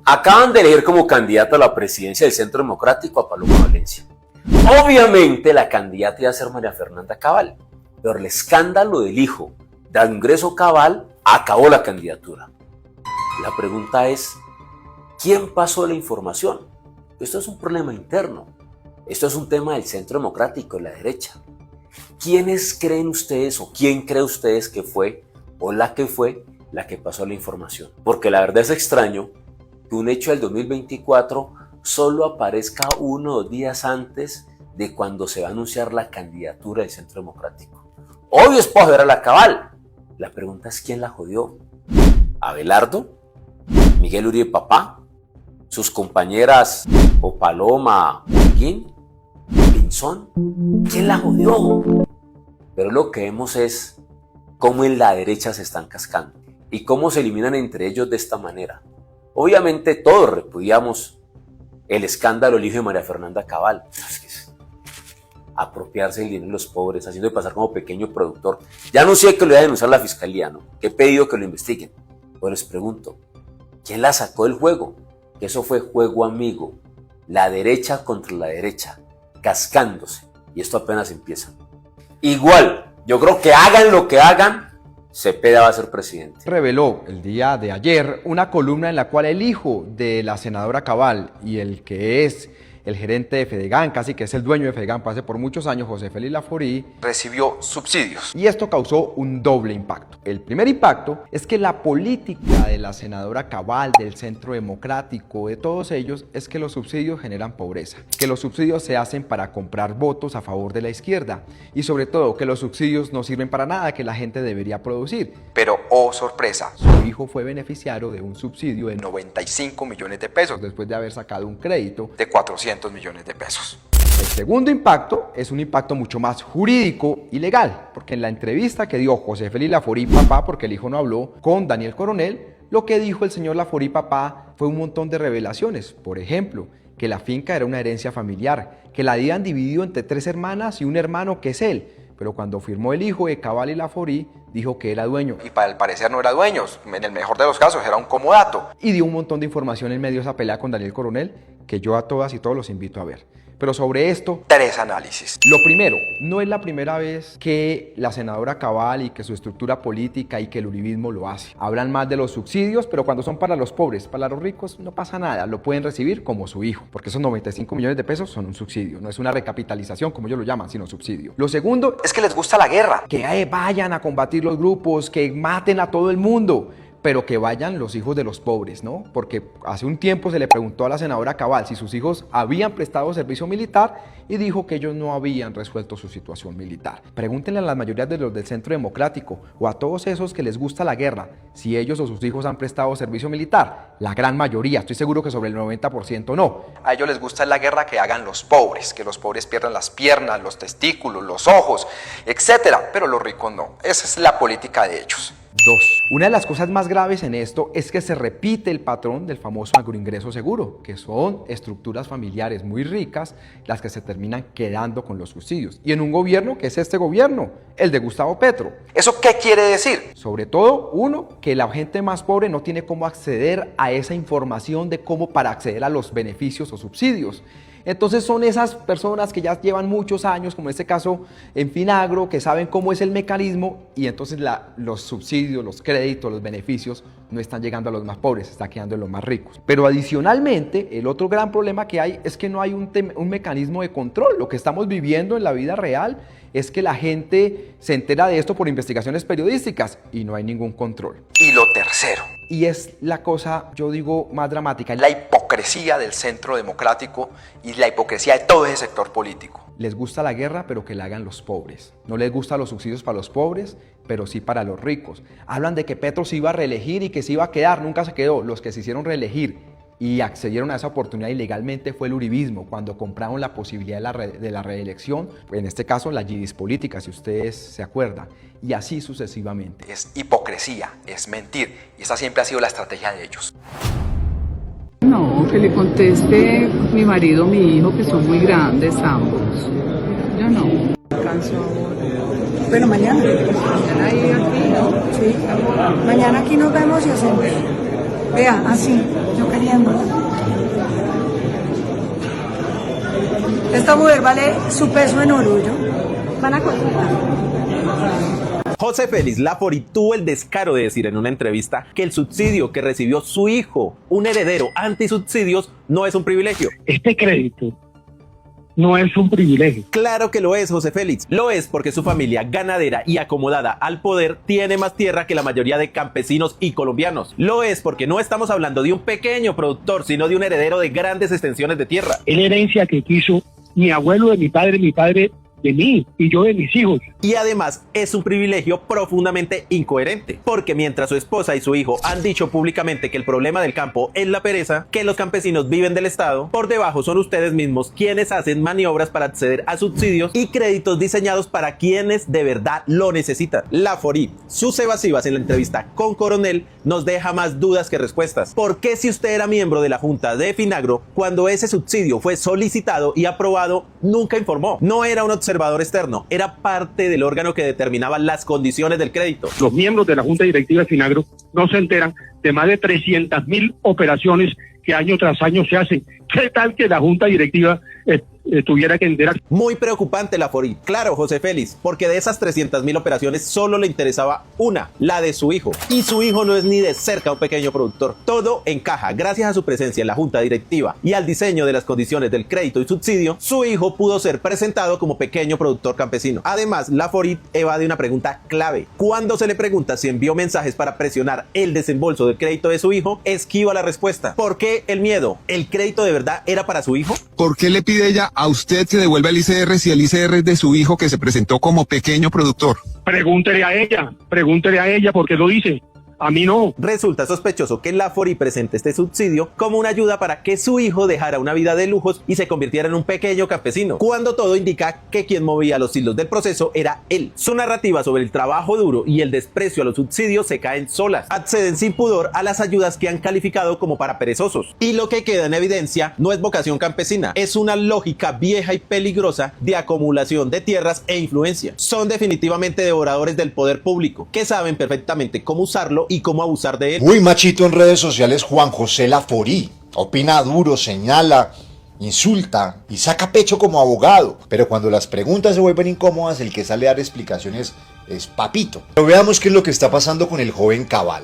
Acaban de elegir como candidata a la presidencia del Centro Democrático a Paloma Valencia. Obviamente la candidata iba a ser María Fernanda Cabal, pero el escándalo del hijo de Ingreso Cabal acabó la candidatura. La pregunta es, ¿quién pasó la información? Esto es un problema interno. Esto es un tema del Centro Democrático, de la derecha. ¿Quiénes creen ustedes o quién cree ustedes que fue o la que pasó la información? Porque la verdad es extraño que un hecho del 2024 solo aparezca 1 o 2 días antes de cuando se va a anunciar la candidatura del Centro Democrático. Obvio es para joder a la Cabal. La pregunta es ¿quién la jodió? ¿Abelardo? ¿Miguel Uribe Papá? ¿Sus compañeras o Paloma Holguín? ¿Pinzón? ¿Quién la jodió? Pero lo que vemos es cómo en la derecha se están cascando y cómo se eliminan entre ellos de esta manera. Obviamente todos repudiamos el escándalo del hijo de María Fernanda Cabal. Es que es apropiarse del dinero de los pobres, haciendo de pasar como pequeño productor. Ya anuncié que lo iba a denunciar la fiscalía, ¿no? Que he pedido que lo investiguen. Pero les pregunto, ¿quién la sacó del juego? Que eso fue juego amigo. La derecha contra la derecha, cascándose. Y esto apenas empieza. Igual, yo creo que hagan lo que hagan, Cepeda va a ser presidente. Reveló el día de ayer una columna en la cual el hijo de la senadora Cabal y el que es el gerente de Fedegan, casi que es el dueño de Fedegan, pasé por muchos años, José Félix Laforí, recibió subsidios. Y esto causó un doble impacto. El primer impacto es que la política de la senadora Cabal, del Centro Democrático, de todos ellos, es que los subsidios generan pobreza, que los subsidios se hacen para comprar votos a favor de la izquierda y sobre todo que los subsidios no sirven para nada, que la gente debería producir. Pero, oh sorpresa, su hijo fue beneficiario de un subsidio de 95 millones de pesos después de haber sacado un crédito de 400 millones de pesos. El segundo impacto es un impacto mucho más jurídico y legal, porque en la entrevista que dio José Félix Laforí Papá, porque el hijo no habló, con Daniel Coronel, lo que dijo el señor Laforí Papá fue un montón de revelaciones. Por ejemplo, que la finca era una herencia familiar, que la habían dividido entre 3 hermanas y un hermano que es él. Pero cuando firmó el hijo de Cabal y Laforí, dijo que era dueño. Y para el parecer no era dueño, en el mejor de los casos era un comodato. Y dio un montón de información en medio de esa pelea con Daniel Coronel, que yo a todas y todos los invito a ver. Pero sobre esto, 3 análisis. Lo primero, no es la primera vez que la senadora Cabal y que su estructura política y que el uribismo lo hace. Hablan más de los subsidios, pero cuando son para los pobres, para los ricos, no pasa nada. Lo pueden recibir como su hijo, porque esos 95 millones de pesos son un subsidio. No es una recapitalización, como ellos lo llaman, sino subsidio. Lo segundo es que les gusta la guerra. Que vayan a combatir los grupos, que maten a todo el mundo, pero que vayan los hijos de los pobres, ¿no? Porque hace un tiempo se le preguntó a la senadora Cabal si sus hijos habían prestado servicio militar y dijo que ellos no habían resuelto su situación militar. Pregúntenle a la mayoría de los del Centro Democrático o a todos esos que les gusta la guerra si ellos o sus hijos han prestado servicio militar. La gran mayoría, estoy seguro que sobre el 90% no. A ellos les gusta la guerra que hagan los pobres, que los pobres pierdan las piernas, los testículos, los ojos, etcétera, pero los ricos no. Esa es la política de ellos. 2. Una de las cosas más graves en esto es que se repite el patrón del famoso agroingreso seguro, que son estructuras familiares muy ricas las que se terminan quedando con los subsidios. Y en un gobierno que es este gobierno, el de Gustavo Petro. ¿Eso qué quiere decir? Sobre todo, uno, que la gente más pobre no tiene cómo acceder a esa información de cómo para acceder a los beneficios o subsidios. Entonces son esas personas que ya llevan muchos años, como en este caso en Finagro, que saben cómo es el mecanismo y entonces los subsidios, los créditos, los beneficios no están llegando a los más pobres, están quedando en los más ricos. Pero adicionalmente, el otro gran problema que hay es que no hay un mecanismo de control. Lo que estamos viviendo en la vida real es que la gente se entera de esto por investigaciones periodísticas y no hay ningún control. Y lo tercero, y es la cosa, yo digo, más dramática, la hipocresía del Centro Democrático y la hipocresía de todo ese sector político. Les gusta la guerra, pero que la hagan los pobres. No les gustan los subsidios para los pobres, pero sí para los ricos. Hablan de que Petro se iba a reelegir y que se iba a quedar, nunca se quedó. Los que se hicieron reelegir y accedieron a esa oportunidad ilegalmente fue el uribismo, cuando compraron la posibilidad de la reelección, en este caso la yidis política, si ustedes se acuerdan, y así sucesivamente. Es hipocresía, es mentir, y esa siempre ha sido la estrategia de ellos. No, que le conteste mi marido, mi hijo, que son muy grandes ambos. Yo no. Alcanzo ahora. Bueno, mañana. Mañana ahí aquí, ¿no? Sí. Mañana aquí nos vemos y hacemos. Vea, así, yo queriendo. esta mujer vale su peso en oro, ¿yo? Van a consultar. José Félix Laforí tuvo el descaro de decir en una entrevista que el subsidio que recibió su hijo, un heredero antisubsidios, no es un privilegio. Este crédito no es un privilegio. Claro que lo es, José Félix. Lo es porque su familia ganadera y acomodada al poder tiene más tierra que la mayoría de campesinos y colombianos. Lo es porque no estamos hablando de un pequeño productor, sino de un heredero de grandes extensiones de tierra. Es la herencia que quiso mi abuelo de mi padre de mí y yo de mis hijos. Y además es un privilegio profundamente incoherente, porque mientras su esposa y su hijo han dicho públicamente que el problema del campo es la pereza, que los campesinos viven del Estado, por debajo son ustedes mismos quienes hacen maniobras para acceder a subsidios y créditos diseñados para quienes de verdad lo necesitan. Laforí, sus evasivas en la entrevista con Coronel nos deja más dudas que respuestas. ¿Por qué, si usted era miembro de la Junta de Finagro, cuando ese subsidio fue solicitado y aprobado, nunca informó? No era un observador externo, era parte del órgano que determinaba las condiciones del crédito. Los miembros de la Junta Directiva de Finagro no se enteran de más de 300.000 operaciones que año tras año se hacen. ¿Qué tal que la Junta Directiva tuviera que enterar? Muy preocupante, Laforí. Claro, José Félix, porque de esas 300.000 operaciones solo le interesaba una, la de su hijo. Y su hijo no es ni de cerca un pequeño productor. Todo encaja. Gracias a su presencia en la Junta Directiva y al diseño de las condiciones del crédito y subsidio, su hijo pudo ser presentado como pequeño productor campesino. Además, Laforí evade una pregunta clave. Cuando se le pregunta si envió mensajes para presionar el desembolso del crédito de su hijo, esquiva la respuesta. ¿Por qué el miedo? ¿El crédito de verdad era para su hijo? ¿Por qué le pide ella a usted que devuelva el ICR si el ICR es de su hijo que se presentó como pequeño productor? Pregúntele a ella porque lo dice. A mí no. Resulta sospechoso que Laforí presente este subsidio como una ayuda para que su hijo dejara una vida de lujos y se convirtiera en un pequeño campesino, cuando todo indica que quien movía los hilos del proceso era él. Su narrativa sobre el trabajo duro y el desprecio a los subsidios se caen solas. Acceden sin pudor a las ayudas que han calificado como para perezosos. Y lo que queda en evidencia no es vocación campesina, es una lógica vieja y peligrosa de acumulación de tierras e influencia. Son definitivamente devoradores del poder público, que saben perfectamente cómo usarlo y cómo abusar de él. Muy machito en redes sociales Juan José Laforí. Opina duro, señala, insulta y saca pecho como abogado. Pero cuando las preguntas se vuelven incómodas, el que sale a dar explicaciones es Papito. Pero veamos qué es lo que está pasando con el joven Cabal.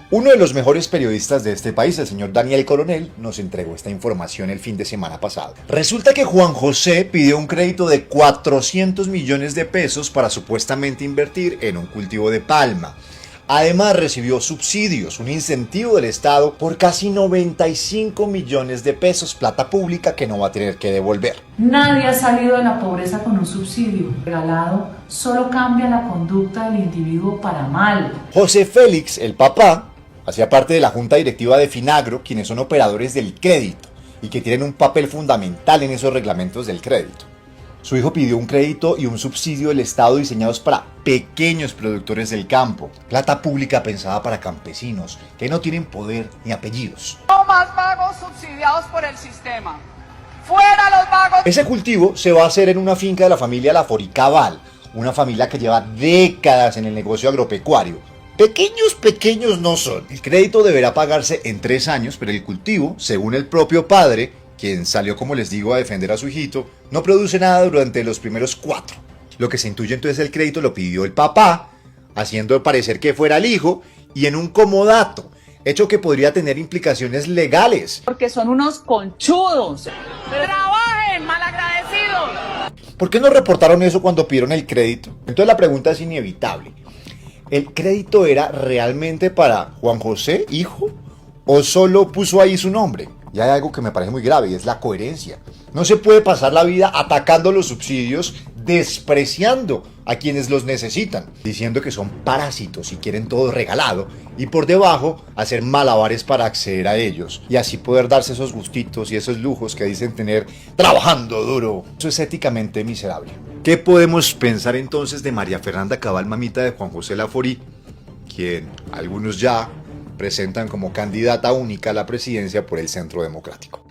Uno de los mejores periodistas de este país, el señor Daniel Coronel, nos entregó esta información el fin de semana pasado. Resulta que Juan José pidió un crédito de 400 millones de pesos para supuestamente invertir en un cultivo de palma. Además recibió subsidios, un incentivo del Estado por casi 95 millones de pesos, plata pública que no va a tener que devolver. Nadie ha salido de la pobreza con un subsidio regalado, solo cambia la conducta del individuo para mal. José Félix, el papá, hacía parte de la Junta Directiva de Finagro, quienes son operadores del crédito y que tienen un papel fundamental en esos reglamentos del crédito. Su hijo pidió un crédito y un subsidio del Estado diseñados para pequeños productores del campo. Plata pública pensada para campesinos que no tienen poder ni apellidos. No más vagos subsidiados por el sistema. ¡Fuera los vagos! Ese cultivo se va a hacer en una finca de la familia Laforí Cabal, una familia que lleva décadas en el negocio agropecuario. Pequeños no son. El crédito deberá pagarse en 3 años, pero el cultivo, según el propio padre, quien salió, como les digo, a defender a su hijito, no produce nada durante los primeros 4. Lo que se intuye entonces el crédito lo pidió el papá, haciendo parecer que fuera el hijo, y en un comodato, hecho que podría tener implicaciones legales. Porque son unos conchudos. ¡Trabajen, malagradecidos! ¿Por qué no reportaron eso cuando pidieron el crédito? Entonces la pregunta es inevitable. ¿El crédito era realmente para Juan José, hijo? ¿O solo puso ahí su nombre? Y hay algo que me parece muy grave y es la coherencia. No se puede pasar la vida atacando los subsidios, despreciando a quienes los necesitan, diciendo que son parásitos y quieren todo regalado, y por debajo hacer malabares para acceder a ellos y así poder darse esos gustitos y esos lujos que dicen tener trabajando duro. Eso es éticamente miserable. ¿Qué podemos pensar entonces de María Fernanda Cabal, mamita de Juan José Laforí, quien algunos ya presentan como candidata única a la presidencia por el Centro Democrático?